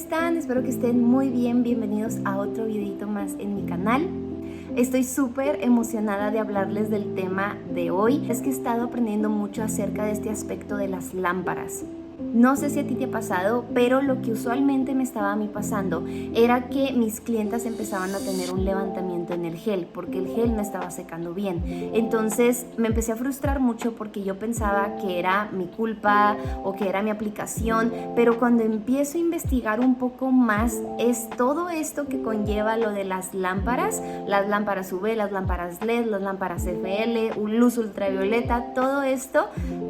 están? Espero que estén muy bien. Bienvenidos a otro videito más en mi canal. Estoy súper emocionada de hablarles del tema de hoy. Es que he estado aprendiendo mucho acerca de este aspecto de las lámparas. No sé si a ti te ha pasado, pero lo que usualmente me estaba a mí pasando era que mis clientas empezaban a tener un levantamiento en el gel, porque el gel no estaba secando bien. Entonces me empecé a frustrar mucho porque yo pensaba que era mi culpa o que era mi aplicación, pero cuando empiezo a investigar un poco más, es todo esto que conlleva lo de las lámparas UV, las lámparas LED, las lámparas FL, luz ultravioleta, todo esto.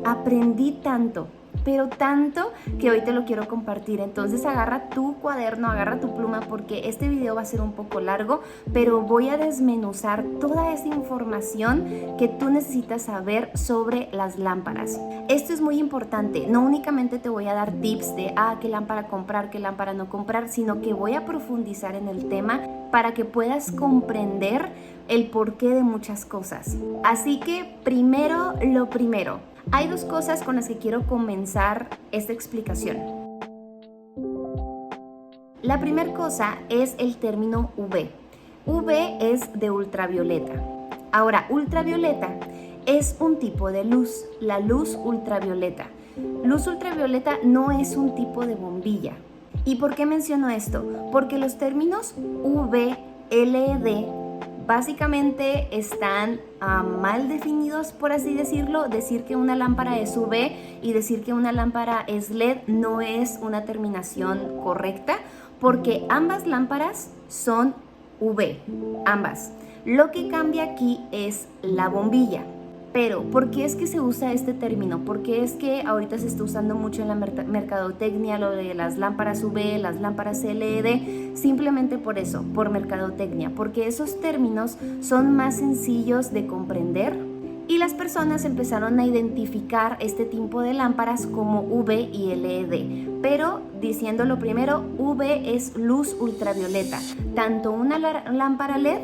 Aprendí tanto, pero tanto que hoy te lo quiero compartir. Entonces agarra tu cuaderno, agarra tu pluma, porque este video va a ser un poco largo, pero voy a desmenuzar toda esa información que tú necesitas saber sobre las lámparas. Esto es muy importante. No únicamente te voy a dar tips de qué lámpara comprar, qué lámpara no comprar, sino que voy a profundizar en el tema para que puedas comprender el porqué de muchas cosas. Así que primero lo primero. Hay dos cosas con las que quiero comenzar esta explicación. La primera cosa es el término UV. UV es de ultravioleta. Ahora, ultravioleta es un tipo de luz, la luz ultravioleta. Luz ultravioleta no es un tipo de bombilla. ¿Y por qué menciono esto? Porque los términos UV, LED básicamente están mal definidos, por así decirlo. Decir que una lámpara es UV y decir que una lámpara es LED no es una terminación correcta, porque ambas lámparas son UV, ambas. Lo que cambia aquí es la bombilla. Pero, ¿por qué es que se usa este término? ¿Por qué es que ahorita se está usando mucho en la mercadotecnia lo de las lámparas UV, las lámparas LED? Simplemente por eso, por mercadotecnia, porque esos términos son más sencillos de comprender y las personas empezaron a identificar este tipo de lámparas como UV y LED. Pero, diciéndolo primero, UV es luz ultravioleta. Tanto una lámpara LED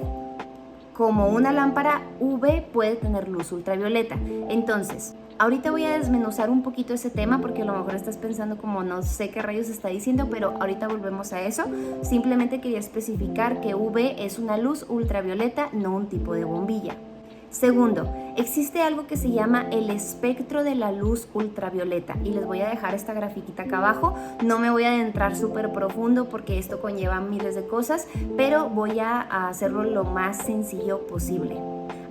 como una lámpara UV puede tener luz ultravioleta. Entonces, ahorita voy a desmenuzar un poquito ese tema porque a lo mejor estás pensando como no sé qué rayos está diciendo, pero ahorita volvemos a eso. Simplemente quería especificar que UV es una luz ultravioleta, no un tipo de bombilla. Segundo, existe algo que se llama el espectro de la luz ultravioleta y les voy a dejar esta grafiquita acá abajo. No me voy a adentrar súper profundo porque esto conlleva miles de cosas, pero voy a hacerlo lo más sencillo posible.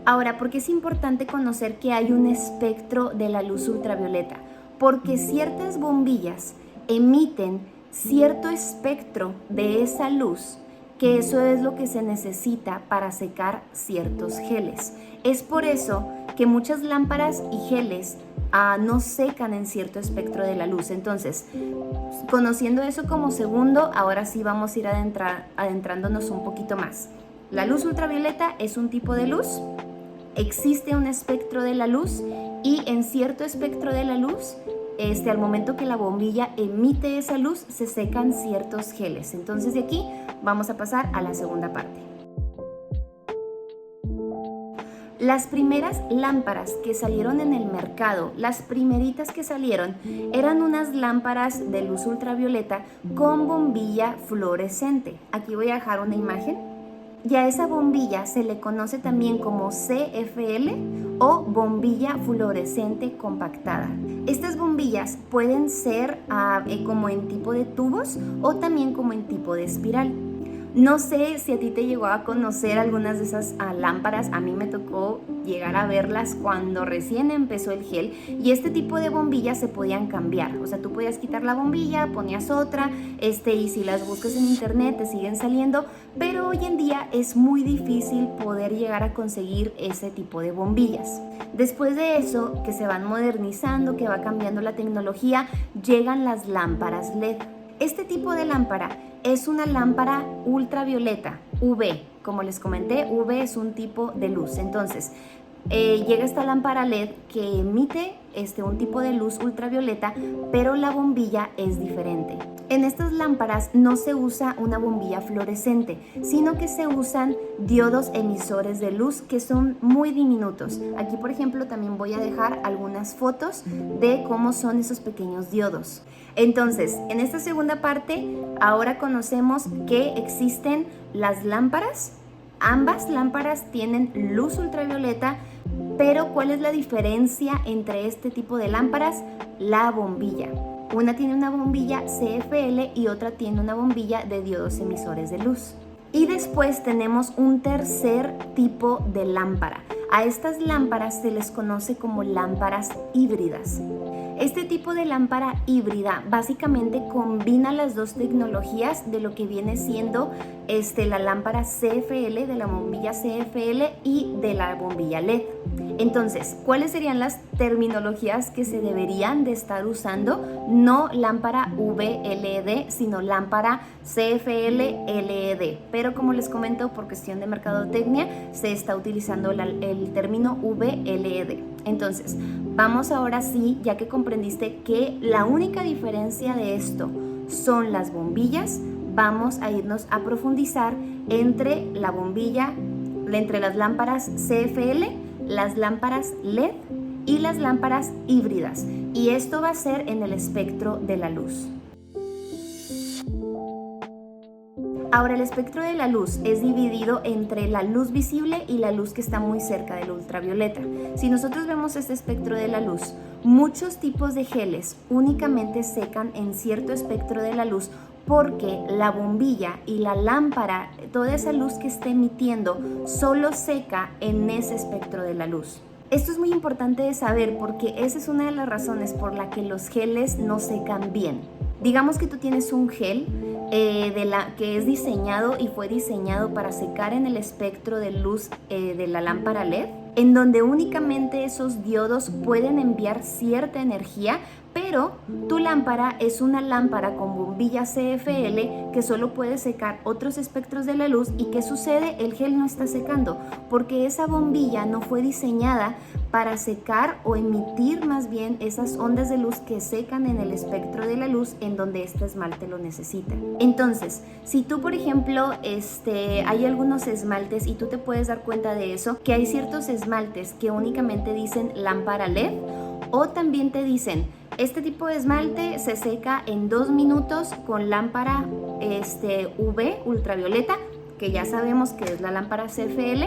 Ahora, ¿por qué es importante conocer que hay un espectro de la luz ultravioleta? Porque ciertas bombillas emiten cierto espectro de esa luz, que eso es lo que se necesita para secar ciertos geles. Es por eso que muchas lámparas y geles no secan en cierto espectro de la luz. Entonces, conociendo eso como segundo, ahora sí vamos a ir adentrándonos un poquito más. La luz ultravioleta es un tipo de luz, existe un espectro de la luz y en cierto espectro de la luz, al momento que la bombilla emite esa luz, se secan ciertos geles. Entonces de aquí vamos a pasar a la segunda parte. Las primeras lámparas que salieron en el mercado, las primeritas que salieron, eran unas lámparas de luz ultravioleta con bombilla fluorescente. Aquí voy a dejar una imagen. Y a esa bombilla se le conoce también como CFL o bombilla fluorescente compactada. Estas bombillas pueden ser como en tipo de tubos o también como en tipo de espiral. No sé si a ti te llegó a conocer algunas de esas lámparas. A mí me tocó llegar a verlas cuando recién empezó el gel y este tipo de bombillas se podían cambiar. O sea, tú podías quitar la bombilla, ponías otra, y si las buscas en internet te siguen saliendo, pero hoy en día es muy difícil poder llegar a conseguir ese tipo de bombillas. Después de eso, que se van modernizando, que va cambiando la tecnología, llegan las lámparas LED. Este tipo de lámpara es una lámpara ultravioleta, UV. Como les comenté, UV es un tipo de luz. Entonces, llega esta lámpara LED que emite un tipo de luz ultravioleta, pero la bombilla es diferente. En estas lámparas no se usa una bombilla fluorescente, sino que se usan diodos emisores de luz que son muy diminutos. Aquí, por ejemplo, también voy a dejar algunas fotos de cómo son esos pequeños diodos. Entonces, en esta segunda parte, ahora conocemos que existen las lámparas. Ambas lámparas tienen luz ultravioleta, pero ¿cuál es la diferencia entre este tipo de lámparas? La bombilla. Una tiene una bombilla CFL y otra tiene una bombilla de diodos emisores de luz. Y después tenemos un tercer tipo de lámpara. A estas lámparas se les conoce como lámparas híbridas. Este tipo de lámpara híbrida básicamente combina las dos tecnologías de lo que viene siendo la lámpara CFL, de la bombilla CFL y de la bombilla LED. Entonces, ¿cuáles serían las terminologías que se deberían de estar usando? No lámpara VLED, sino lámpara CFL LED. Pero como les comento, por cuestión de mercadotecnia, se está utilizando el término VLED. Entonces, vamos ahora sí, ya que comprendiste que la única diferencia de esto son las bombillas, vamos a irnos a profundizar entre la bombilla, entre las lámparas CFL, las lámparas LED y las lámparas híbridas. Y esto va a ser en el espectro de la luz. Ahora, el espectro de la luz es dividido entre la luz visible y la luz que está muy cerca del ultravioleta. Si nosotros vemos este espectro de la luz, muchos tipos de geles únicamente secan en cierto espectro de la luz porque la bombilla y la lámpara, toda esa luz que está emitiendo, solo seca en ese espectro de la luz. Esto es muy importante de saber porque esa es una de las razones por la que los geles no secan bien. Digamos que tú tienes un gel que es diseñado y fue diseñado para secar en el espectro de luz de la lámpara LED, en donde únicamente esos diodos pueden enviar cierta energía, pero tu lámpara es una lámpara con bombilla CFL que solo puede secar otros espectros de la luz. ¿Y qué sucede? El gel no está secando porque esa bombilla no fue diseñada para secar o emitir más bien esas ondas de luz que secan en el espectro de la luz en donde este esmalte lo necesita. Entonces, si tú, por ejemplo, hay algunos esmaltes y tú te puedes dar cuenta de eso, que hay ciertos esmaltes que únicamente dicen lámpara LED o también te dicen este tipo de esmalte se seca en 2 minutos con lámpara UV, ultravioleta, que ya sabemos que es la lámpara CFL,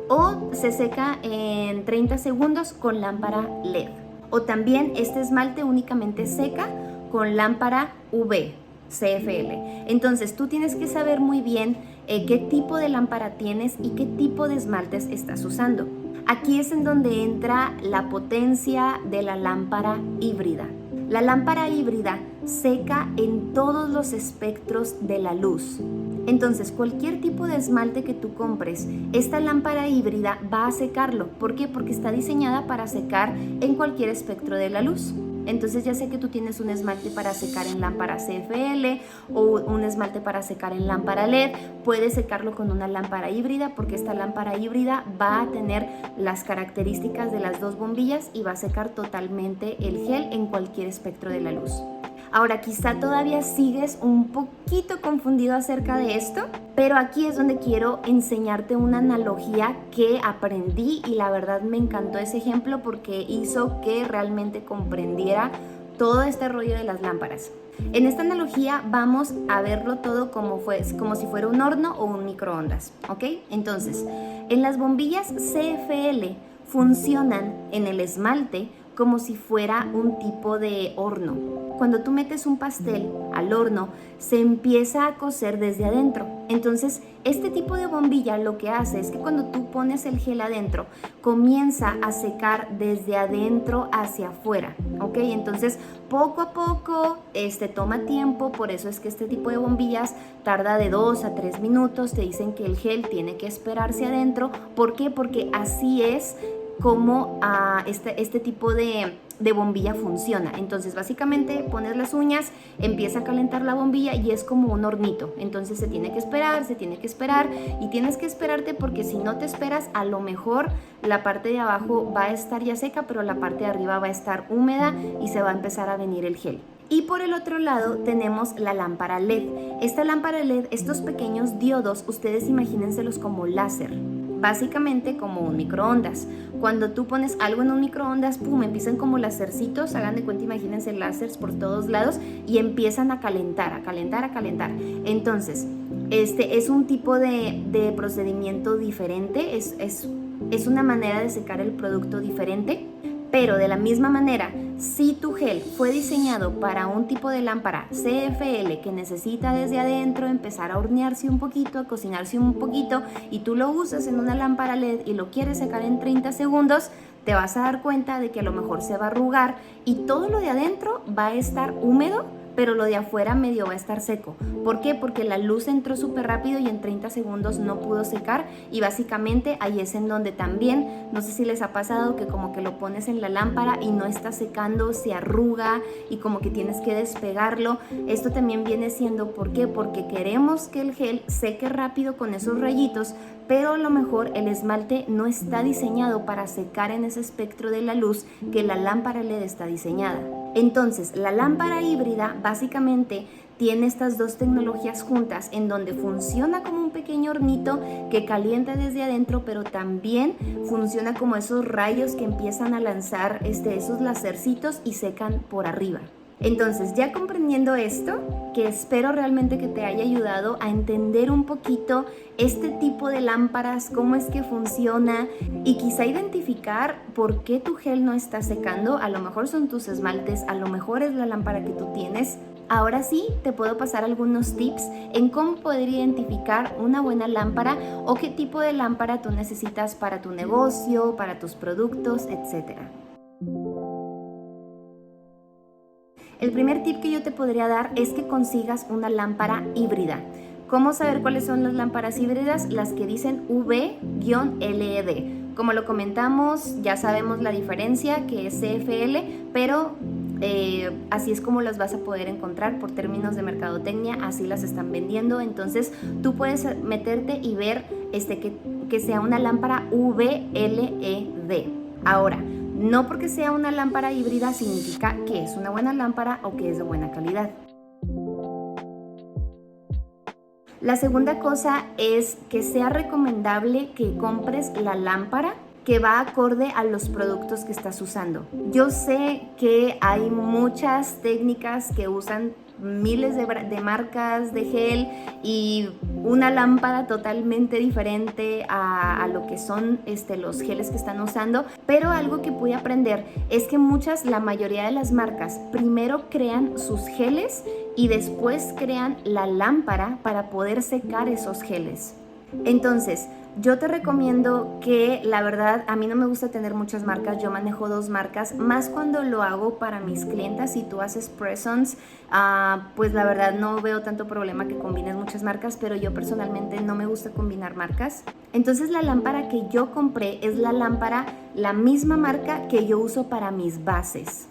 o se seca en 30 segundos con lámpara LED. O también este esmalte únicamente seca con lámpara UV, CFL. Entonces tú tienes que saber muy bien qué tipo de lámpara tienes y qué tipo de esmaltes estás usando. Aquí es en donde entra la potencia de la lámpara híbrida. La lámpara híbrida seca en todos los espectros de la luz. Entonces, cualquier tipo de esmalte que tú compres, esta lámpara híbrida va a secarlo. ¿Por qué? Porque está diseñada para secar en cualquier espectro de la luz. Entonces ya sé que tú tienes un esmalte para secar en lámpara CFL o un esmalte para secar en lámpara LED. Puedes secarlo con una lámpara híbrida porque esta lámpara híbrida va a tener las características de las dos bombillas y va a secar totalmente el gel en cualquier espectro de la luz. Ahora, quizá todavía sigues un poquito confundido acerca de esto, pero aquí es donde quiero enseñarte una analogía que aprendí y la verdad me encantó ese ejemplo porque hizo que realmente comprendiera todo este rollo de las lámparas. En esta analogía vamos a verlo todo como si fuera un horno o un microondas, ¿ok? Entonces, en las bombillas CFL funcionan en el esmalte como si fuera un tipo de horno. Cuando tú metes un pastel al horno, se empieza a cocer desde adentro. Entonces, este tipo de bombilla lo que hace es que cuando tú pones el gel adentro, comienza a secar desde adentro hacia afuera, ¿ok? Entonces, poco a poco, toma tiempo, por eso es que este tipo de bombillas tarda de 2 a 3 minutos. Te dicen que el gel tiene que esperarse adentro. ¿Por qué? Porque así es cómo este tipo de bombilla funciona. Entonces básicamente pones las uñas, empieza a calentar la bombilla y es como un hornito. Entonces se tiene que esperar y tienes que esperarte, porque si no te esperas, a lo mejor la parte de abajo va a estar ya seca, pero la parte de arriba va a estar húmeda y se va a empezar a venir el gel. Y por el otro lado tenemos la lámpara LED. Esta lámpara LED, estos pequeños diodos, ustedes imagínenselos como láser. Básicamente como un microondas. Cuando tú pones algo en un microondas, pum, empiezan como lásercitos, hagan de cuenta, imagínense láseres por todos lados y empiezan a calentar. Entonces, este es un tipo de procedimiento diferente, es una manera de secar el producto diferente. Pero de la misma manera, si tu gel fue diseñado para un tipo de lámpara CFL que necesita desde adentro empezar a hornearse un poquito, a cocinarse un poquito, y tú lo usas en una lámpara LED y lo quieres secar en 30 segundos, te vas a dar cuenta de que a lo mejor se va a arrugar y todo lo de adentro va a estar húmedo, pero lo de afuera medio va a estar seco. ¿Por qué? Porque la luz entró súper rápido y en 30 segundos no pudo secar, y básicamente ahí es en donde también, no sé si les ha pasado que como que lo pones en la lámpara y no está secando, se arruga y como que tienes que despegarlo. Esto también viene siendo, ¿por qué? Porque queremos que el gel seque rápido con esos rayitos, pero a lo mejor el esmalte no está diseñado para secar en ese espectro de la luz que la lámpara LED está diseñada. Entonces, la lámpara híbrida básicamente tiene estas dos tecnologías juntas, en donde funciona como un pequeño hornito que calienta desde adentro, pero también funciona como esos rayos que empiezan a lanzar esos lacercitos y secan por arriba. Entonces, ya comprendiendo esto, que espero realmente que te haya ayudado a entender un poquito este tipo de lámparas, cómo es que funciona, y quizá identificar por qué tu gel no está secando. A lo mejor son tus esmaltes, a lo mejor es la lámpara que tú tienes. Ahora sí, te puedo pasar algunos tips en cómo poder identificar una buena lámpara o qué tipo de lámpara tú necesitas para tu negocio, para tus productos, etc. El primer tip que yo te podría dar es que consigas una lámpara híbrida. ¿Cómo saber cuáles son las lámparas híbridas? Las que dicen UV-LED. Como lo comentamos, ya sabemos la diferencia, que es CFL, pero así es como las vas a poder encontrar por términos de mercadotecnia, así las están vendiendo. Entonces tú puedes meterte y ver que sea una lámpara UV-LED. Ahora, no porque sea una lámpara híbrida significa que es una buena lámpara o que es de buena calidad. La segunda cosa es que sea recomendable que compres la lámpara que va acorde a los productos que estás usando. Yo sé que hay muchas técnicas que usan miles de marcas de gel y una lámpara totalmente diferente a lo que son los geles que están usando, pero algo que pude aprender es que la mayoría de las marcas primero crean sus geles y después crean la lámpara para poder secar esos geles. Entonces, yo te recomiendo que, la verdad, a mí no me gusta tener muchas marcas, yo manejo 2 marcas, más cuando lo hago para mis clientas. Si tú haces press-ons, pues la verdad no veo tanto problema que combines muchas marcas, pero yo personalmente no me gusta combinar marcas. Entonces la lámpara que yo compré es la misma marca que yo uso para mis bases.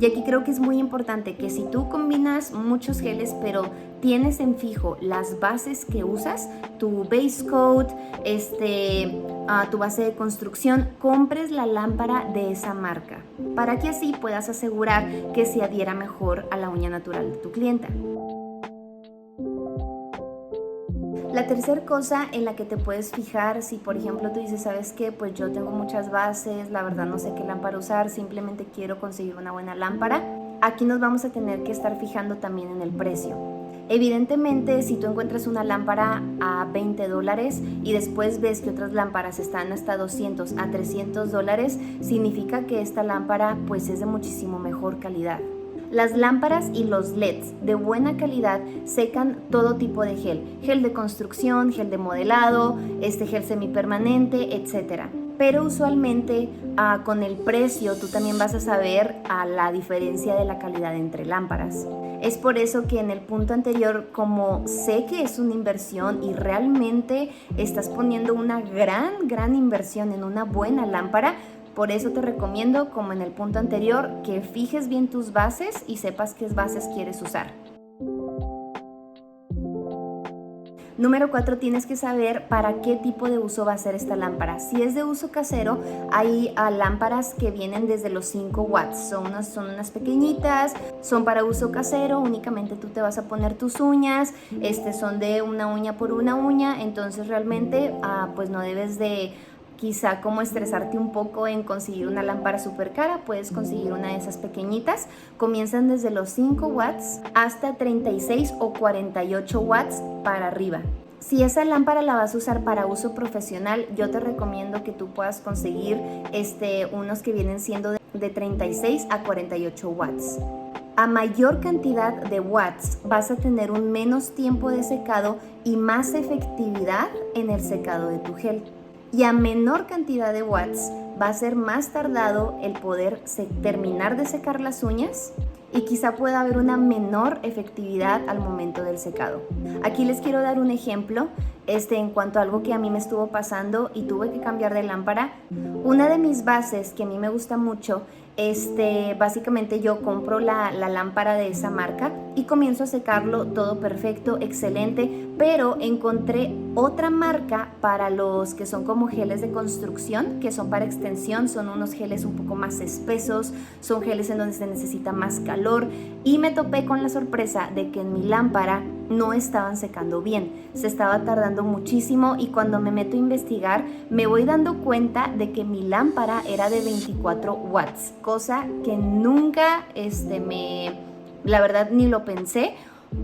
Y aquí creo que es muy importante que si tú combinas muchos geles, pero tienes en fijo las bases que usas, tu base coat, tu base de construcción, compres la lámpara de esa marca para que así puedas asegurar que se adhiera mejor a la uña natural de tu clienta. La tercera cosa en la que te puedes fijar, si por ejemplo tú dices, ¿sabes qué? Pues yo tengo muchas bases, la verdad no sé qué lámpara usar, simplemente quiero conseguir una buena lámpara. Aquí nos vamos a tener que estar fijando también en el precio. Evidentemente, si tú encuentras una lámpara a $20 y después ves que otras lámparas están hasta $200 a $300, significa que esta lámpara pues es de muchísimo mejor calidad. Las lámparas y los LEDs de buena calidad secan todo tipo de gel de construcción, gel de modelado, gel semipermanente, etc. Pero usualmente con el precio tú también vas a saber la diferencia de la calidad entre lámparas. Es por eso que en el punto anterior, como sé que es una inversión y realmente estás poniendo una gran inversión en una buena lámpara, Por eso te recomiendo, como en el punto anterior, que fijes bien tus bases y sepas qué bases quieres usar. Número 4, tienes que saber para qué tipo de uso va a ser esta lámpara. Si es de uso casero, hay lámparas que vienen desde los 5 watts. Son unas pequeñitas, son para uso casero, únicamente tú te vas a poner tus uñas, son de una uña por una uña, entonces realmente pues no debes de quizá como estresarte un poco en conseguir una lámpara súper cara. Puedes conseguir una de esas pequeñitas. Comienzan desde los 5 watts hasta 36 o 48 watts para arriba. Si esa lámpara la vas a usar para uso profesional, yo te recomiendo que tú puedas conseguir unos que vienen siendo de 36 a 48 watts. A mayor cantidad de watts vas a tener un menos tiempo de secado y más efectividad en el secado de tu gel. Y a menor cantidad de watts va a ser más tardado el poder terminar de secar las uñas y quizá pueda haber una menor efectividad al momento del secado. Aquí les quiero dar un ejemplo en cuanto a algo que a mí me estuvo pasando y tuve que cambiar de lámpara. Una de mis bases que a mí me gusta mucho, básicamente yo compro la lámpara de esa marca y comienzo a secarlo todo perfecto, excelente, pero encontré otra marca para los que son como geles de construcción, que son para extensión. Son unos geles un poco más espesos, son geles en donde se necesita más calor, y me topé con la sorpresa de que en mi lámpara no estaban secando bien, se estaba tardando muchísimo, y cuando me meto a investigar me voy dando cuenta de que mi lámpara era de 24 watts, cosa que nunca la verdad ni lo pensé,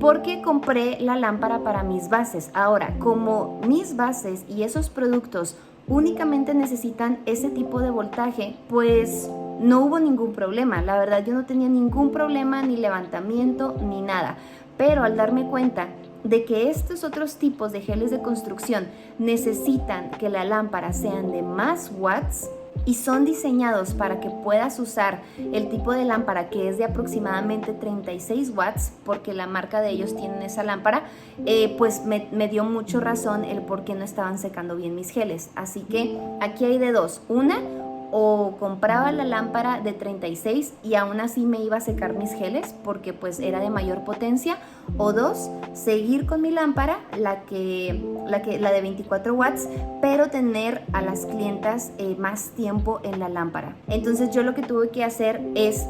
porque compré la lámpara para mis bases. Ahora, como mis bases y esos productos únicamente necesitan ese tipo de voltaje, pues no hubo ningún problema. La verdad, yo no tenía ningún problema, ni levantamiento, ni nada. Pero al darme cuenta de que estos otros tipos de geles de construcción necesitan que la lámpara sean de más watts y son diseñados para que puedas usar el tipo de lámpara que es de aproximadamente 36 watts, porque la marca de ellos tienen esa lámpara, pues me dio mucho razón el por qué no estaban secando bien mis geles. Así que aquí hay de dos: una, o compraba la lámpara de 36 y aún así me iba a secar mis geles porque pues era de mayor potencia, o dos, seguir con mi lámpara, la de 24 watts, pero tener a las clientas más tiempo en la lámpara. Entonces yo lo que tuve que hacer es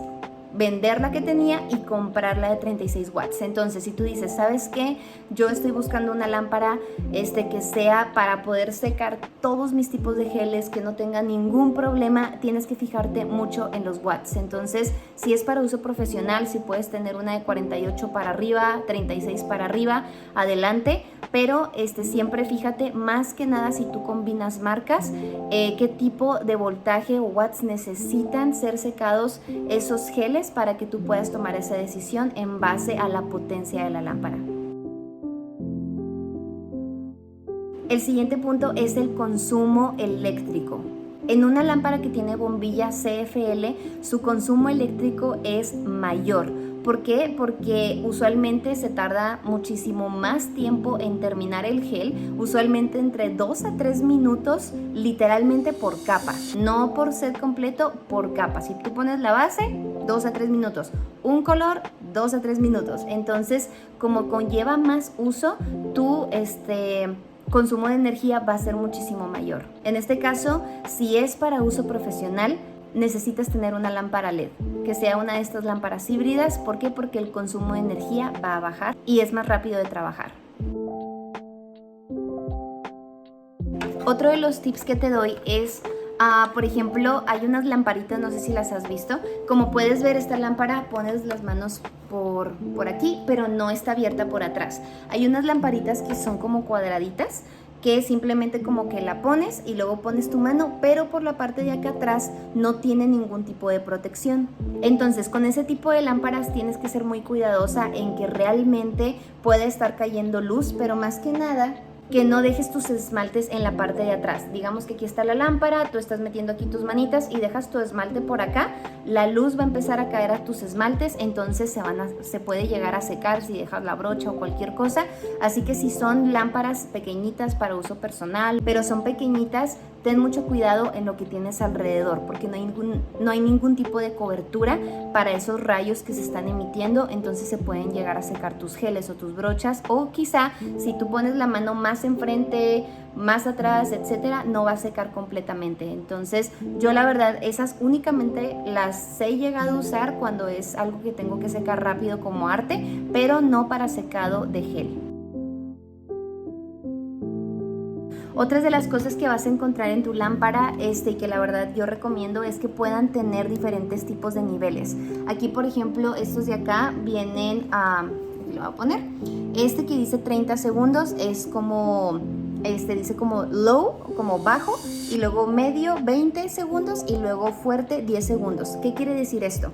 vender la que tenía y comprar la de 36 watts. Entonces, si tú dices, ¿sabes qué? Yo estoy buscando una lámpara que sea para poder secar todos mis tipos de geles, que no tenga ningún problema, tienes que fijarte mucho en los watts. Entonces, si es para uso profesional, si puedes tener una de 48 para arriba, 36 para arriba, adelante, pero siempre fíjate más que nada, si tú combinas marcas, qué tipo de voltaje o watts necesitan ser secados esos geles para que tú puedas tomar esa decisión en base a la potencia de la lámpara. El siguiente punto es el consumo eléctrico. En una lámpara que tiene bombilla CFL, su consumo eléctrico es mayor. ¿Por qué? Porque usualmente se tarda muchísimo más tiempo en terminar el gel, usualmente entre 2 a 3 minutos, literalmente por capa, no por set completo, por capa. Si tú pones la base, 2 a 3 minutos, un color, 2 a 3 minutos. Entonces, como conlleva más uso, tu consumo de energía va a ser muchísimo mayor. En este caso, si es para uso profesional, necesitas tener una lámpara LED, que sea una de estas lámparas híbridas. ¿Por qué? Porque el consumo de energía va a bajar y es más rápido de trabajar. Otro de los tips que te doy es, por ejemplo, hay unas lamparitas, no sé si las has visto. Como puedes ver, esta lámpara pones las manos por aquí, pero no está abierta por atrás. Hay unas lamparitas que son como cuadraditas, que simplemente como que la pones y luego pones tu mano, pero por la parte de acá atrás no tiene ningún tipo de protección. Entonces, con ese tipo de lámparas tienes que ser muy cuidadosa en que realmente pueda estar cayendo luz, pero más que nada, que no dejes tus esmaltes en la parte de atrás. Digamos que aquí está la lámpara, tú estás metiendo aquí tus manitas y dejas tu esmalte por acá, la luz va a empezar a caer a tus esmaltes, entonces se puede llegar a secar si dejas la brocha o cualquier cosa. Así que si son lámparas pequeñitas para uso personal, pero son pequeñitas, ten mucho cuidado en lo que tienes alrededor, porque no hay ningún tipo de cobertura para esos rayos que se están emitiendo, entonces se pueden llegar a secar tus geles o tus brochas, o quizá si tú pones la mano más enfrente, más atrás, etcétera, no va a secar completamente. Entonces yo la verdad esas únicamente las he llegado a usar cuando es algo que tengo que secar rápido como arte, pero no para secado de gel. Otras de las cosas que vas a encontrar en tu lámpara y que la verdad yo recomiendo es que puedan tener diferentes tipos de niveles. Aquí por ejemplo estos de acá vienen a, aquí lo voy a poner, este que dice 30 segundos es como, dice como low, como bajo, y luego medio 20 segundos y luego fuerte 10 segundos. ¿Qué quiere decir esto?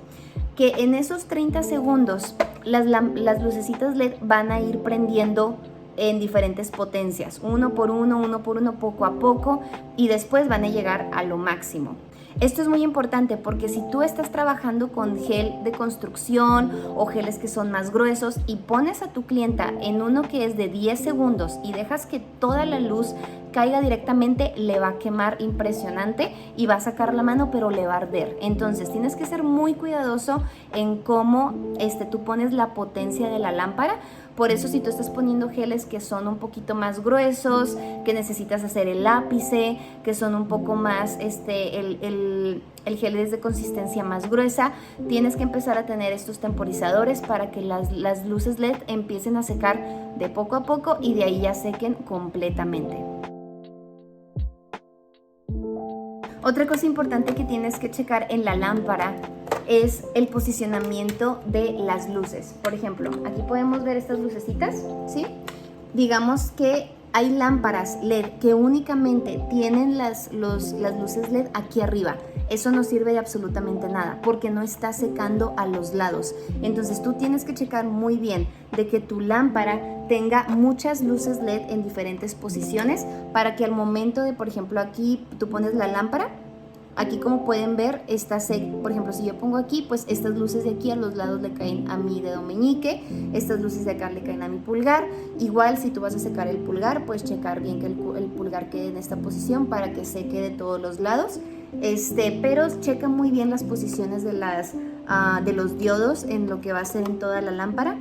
Que en esos 30 segundos las lucecitas LED van a ir prendiendo en diferentes potencias, uno por uno, poco a poco, y después van a llegar a lo máximo. Esto es muy importante porque si tú estás trabajando con gel de construcción o geles que son más gruesos y pones a tu clienta en uno que es de 10 segundos y dejas que toda la luz caiga directamente, le va a quemar impresionante y va a sacar la mano, pero le va a arder. Entonces tienes que ser muy cuidadoso en cómo tú pones la potencia de la lámpara. Por eso si tú estás poniendo geles que son un poquito más gruesos, que necesitas hacer el ápice, que son un poco más, el gel es de consistencia más gruesa, tienes que empezar a tener estos temporizadores para que las luces LED empiecen a secar de poco a poco y de ahí ya sequen completamente. Otra cosa importante que tienes que checar en la lámpara es el posicionamiento de las luces. Por ejemplo, aquí podemos ver estas lucecitas, ¿sí? Digamos que hay lámparas LED que únicamente tienen las luces LED aquí arriba. Eso no sirve de absolutamente nada porque no está secando a los lados. Entonces tú tienes que checar muy bien de que tu lámpara tenga muchas luces LED en diferentes posiciones para que al momento de, por ejemplo, aquí tú pones la lámpara. Aquí como pueden ver, por ejemplo, si yo pongo aquí, pues estas luces de aquí a los lados le caen a mi dedo meñique, estas luces de acá le caen a mi pulgar. Igual si tú vas a secar el pulgar, pues checar bien que el pulgar quede en esta posición para que seque de todos los lados. Pero checa muy bien las posiciones de los diodos en lo que va a ser en toda la lámpara.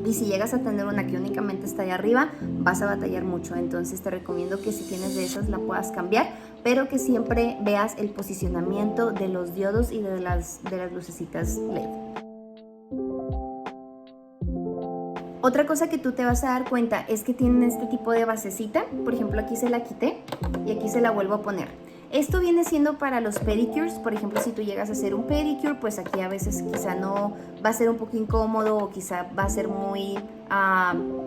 Y si llegas a tener una que únicamente está ahí arriba, vas a batallar mucho. Entonces te recomiendo que si tienes de esas la puedas cambiar, pero que siempre veas el posicionamiento de los diodos y de las lucecitas LED. Otra cosa que tú te vas a dar cuenta es que tienen este tipo de basecita. Por ejemplo, aquí se la quité y aquí se la vuelvo a poner. Esto viene siendo para los pedicures. Por ejemplo, si tú llegas a hacer un pedicure, pues aquí a veces quizá no va a ser un poco incómodo o quizá va a ser muy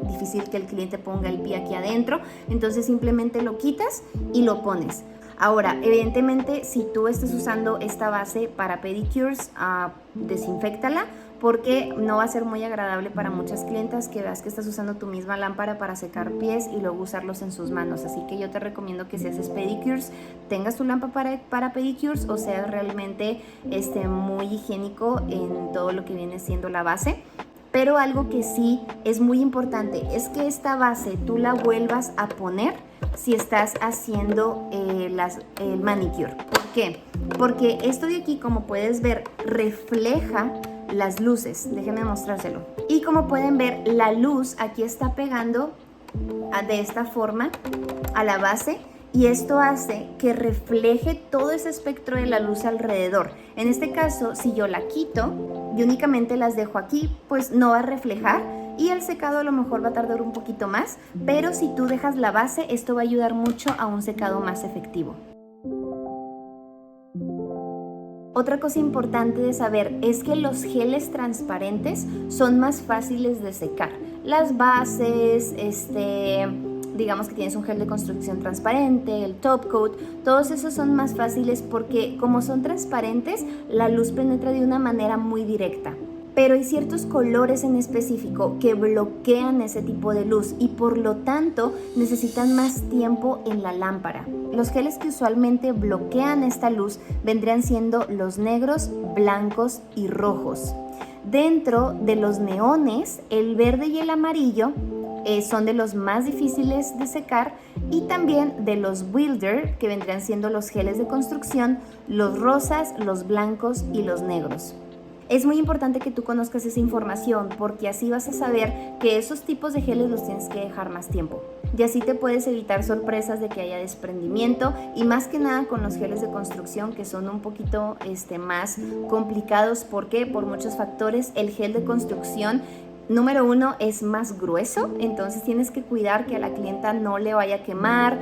difícil que el cliente ponga el pie aquí adentro. Entonces simplemente lo quitas y lo pones. Ahora, evidentemente, si tú estás usando esta base para pedicures, desinféctala porque no va a ser muy agradable para muchas clientas que veas que estás usando tu misma lámpara para secar pies y luego usarlos en sus manos. Así que yo te recomiendo que si haces pedicures, tengas tu lámpara para pedicures o seas realmente muy higiénico en todo lo que viene siendo la base. Pero algo que sí es muy importante es que esta base tú la vuelvas a poner si estás haciendo el manicure. ¿Por qué? Porque esto de aquí, como puedes ver, refleja las luces. Déjenme mostrárselo. Y como pueden ver, la luz aquí está pegando de esta forma a la base. Y esto hace que refleje todo ese espectro de la luz alrededor. En este caso, si yo la quito y únicamente las dejo aquí, pues no va a reflejar y el secado a lo mejor va a tardar un poquito más, pero si tú dejas la base, esto va a ayudar mucho a un secado más efectivo. Otra cosa importante de saber es que los geles transparentes son más fáciles de secar. Las bases, digamos que tienes un gel de construcción transparente, el top coat, todos esos son más fáciles porque como son transparentes, la luz penetra de una manera muy directa. Pero hay ciertos colores en específico que bloquean ese tipo de luz y por lo tanto necesitan más tiempo en la lámpara. Los geles que usualmente bloquean esta luz vendrían siendo los negros, blancos y rojos. Dentro de los neones, el verde y el amarillo son de los más difíciles de secar y también de los Builder, que vendrían siendo los geles de construcción, los rosas, los blancos y los negros. Es muy importante que tú conozcas esa información porque así vas a saber que esos tipos de geles los tienes que dejar más tiempo. Y así te puedes evitar sorpresas de que haya desprendimiento y más que nada con los geles de construcción que son un poquito más complicados. ¿Por qué? Por muchos factores. El gel de construcción número 1 es más grueso, entonces tienes que cuidar que a la clienta no le vaya a quemar,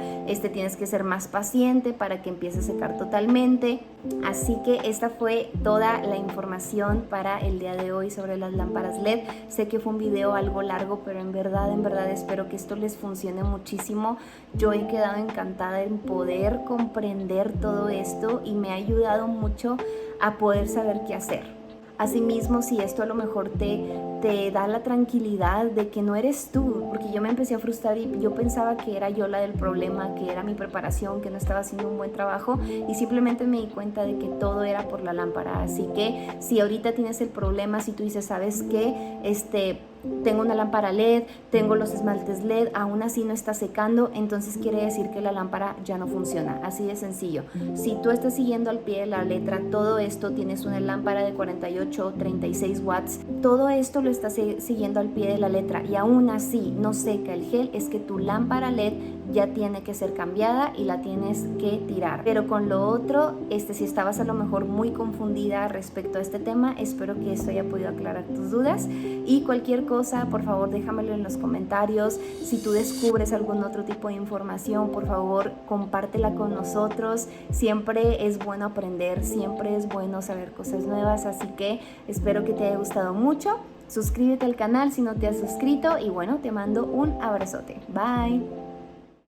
tienes que ser más paciente para que empiece a secar totalmente. Así que esta fue toda la información para el día de hoy sobre las lámparas LED. Sé que fue un video algo largo, pero en verdad espero que esto les funcione muchísimo. Yo he quedado encantada en poder comprender todo esto y me ha ayudado mucho a poder saber qué hacer. Asimismo, si esto a lo mejor te da la tranquilidad de que no eres tú, porque yo me empecé a frustrar y yo pensaba que era yo la del problema, que era mi preparación, que no estaba haciendo un buen trabajo y simplemente me di cuenta de que todo era por la lámpara. Así que si ahorita tienes el problema, si tú dices, ¿sabes qué? Tengo una lámpara LED, tengo los esmaltes LED, aún así no está secando, entonces quiere decir que la lámpara ya no funciona, así de sencillo. Si tú estás siguiendo al pie de la letra todo esto, tienes una lámpara de 48 o 36 watts, todo esto lo estás siguiendo al pie de la letra y aún así no seca el gel, es que tu lámpara LED ya tiene que ser cambiada y la tienes que tirar. Pero con lo otro, si estabas a lo mejor muy confundida respecto a este tema, espero que esto haya podido aclarar tus dudas y cualquier cosa, por favor déjamelo en los comentarios. Si tú descubres algún otro tipo de información, por favor compártela con nosotros. Siempre es bueno aprender, siempre es bueno saber cosas nuevas, así que espero que te haya gustado mucho. Suscríbete al canal si no te has suscrito y bueno, te mando un abrazote. Bye.